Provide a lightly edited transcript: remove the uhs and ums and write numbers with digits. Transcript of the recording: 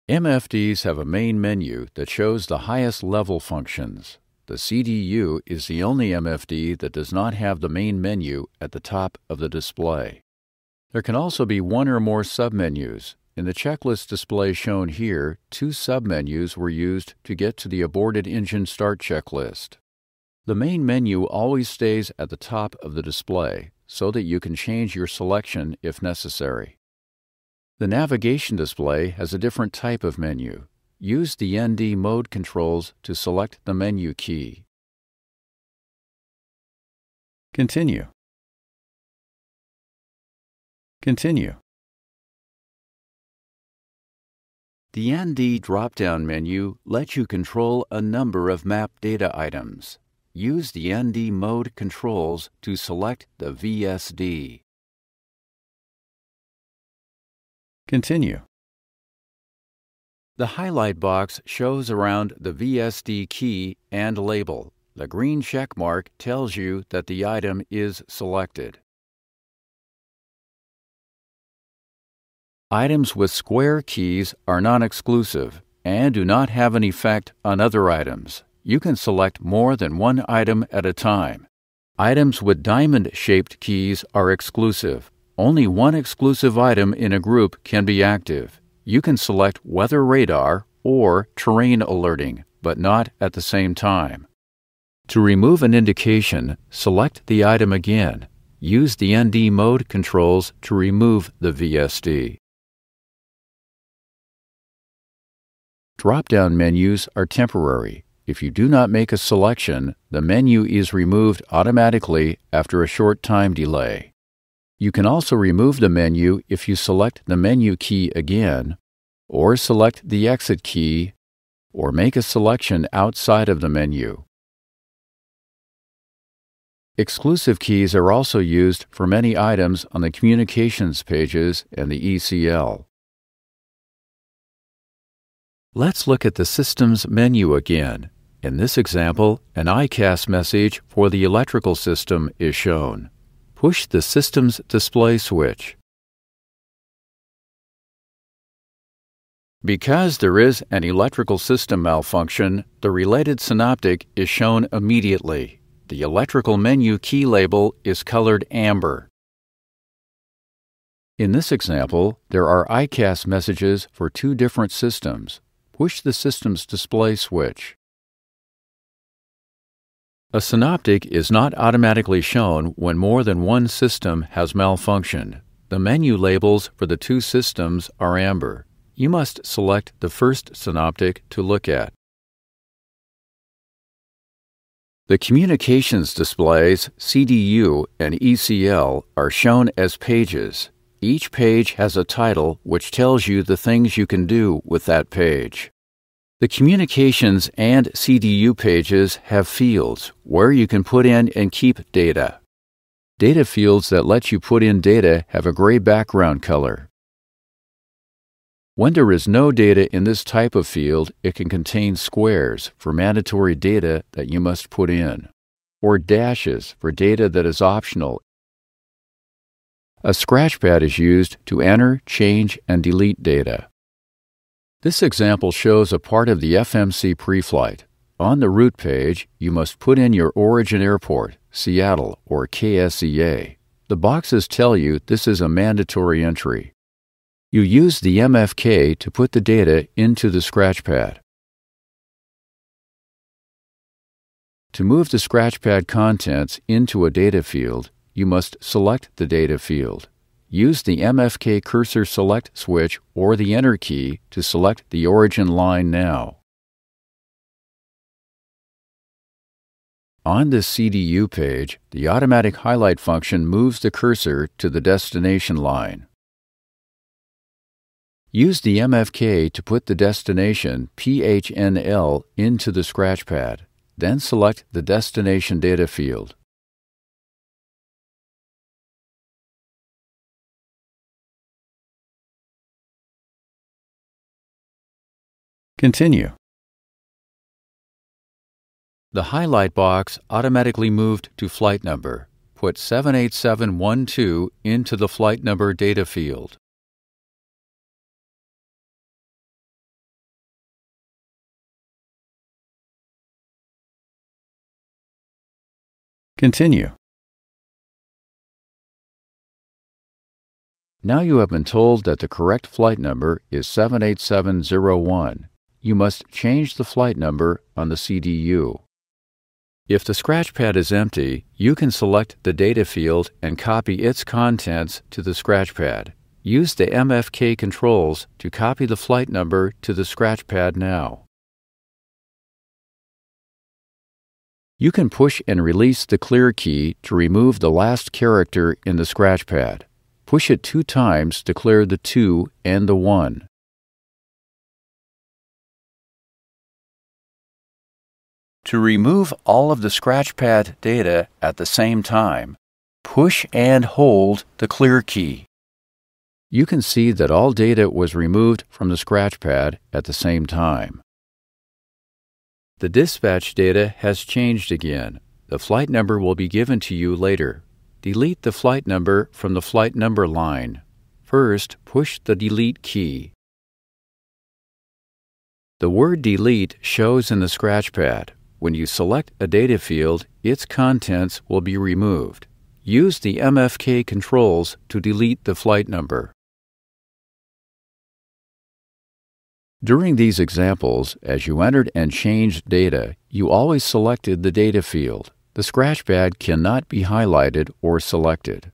MFDs have a main menu that shows the highest level functions. The CDU is the only MFD that does not have the main menu at the top of the display. There can also be one or more submenus. In the checklist display shown here, 2 submenus were used to get to the aborted engine start checklist. The main menu always stays at the top of the display so that you can change your selection if necessary. The navigation display has a different type of menu. Use the ND mode controls to select the menu key. Continue. Continue. The ND drop-down menu lets you control a number of map data items. Use the ND mode controls to select the VSD. Continue. The highlight box shows around the VSD key and label. The green check mark tells you that the item is selected. Items with square keys are non-exclusive and do not have an effect on other items. You can select more than one item at a time. Items with diamond-shaped keys are exclusive. Only one exclusive item in a group can be active. You can select weather radar or terrain alerting, but not at the same time. To remove an indication, select the item again. Use the ND mode controls to remove the VSD. Drop-down menus are temporary. If you do not make a selection, the menu is removed automatically after a short time delay. You can also remove the menu if you select the menu key again, or select the exit key, or make a selection outside of the menu. Exclusive keys are also used for many items on the communications pages and the ECL. Let's look at the Systems menu again. In this example, an ICAS message for the electrical system is shown. Push the Systems display switch. Because there is an electrical system malfunction, the related synoptic is shown immediately. The electrical menu key label is colored amber. In this example, there are ICAS messages for 2 different systems. Push the Systems display switch. A synoptic is not automatically shown when more than one system has malfunctioned. The menu labels for the 2 systems are amber. You must select the first synoptic to look at. The communications displays, CDU and ECL, are shown as pages. Each page has a title which tells you the things you can do with that page. The communications and CDU pages have fields where you can put in and keep data. Data fields that let you put in data have a gray background color. When there is no data in this type of field, it can contain squares for mandatory data that you must put in, or dashes for data that is optional. A scratchpad is used to enter, change, and delete data. This example shows a part of the FMC preflight. On the route page, you must put in your origin airport, Seattle or KSEA. The boxes tell you this is a mandatory entry. You use the MFK to put the data into the scratchpad. To move the scratchpad contents into a data field, you must select the data field. Use the MFK cursor select switch or the Enter key to select the origin line now. On this CDU page, the automatic highlight function moves the cursor to the destination line. Use the MFK to put the destination PHNL into the scratchpad, then select the destination data field. Continue. The highlight box automatically moved to flight number. Put 78712 into the flight number data field. Continue. Now you have been told that the correct flight number is 78701. You must change the flight number on the CDU. If the scratch pad is empty, you can select the data field and copy its contents to the scratch pad. Use the MFK controls to copy the flight number to the scratch pad now. You can push and release the clear key to remove the last character in the scratch pad. Push it 2 times to clear the 2 and the 1. To remove all of the scratch pad data at the same time, push and hold the clear key. You can see that all data was removed from the scratch pad at the same time. The dispatch data has changed again. The flight number will be given to you later. Delete the flight number from the flight number line. First, push the delete key. The word delete shows in the scratch pad. When you select a data field, its contents will be removed. Use the MFK controls to delete the flight number. During these examples, as you entered and changed data, you always selected the data field. The scratch pad cannot be highlighted or selected.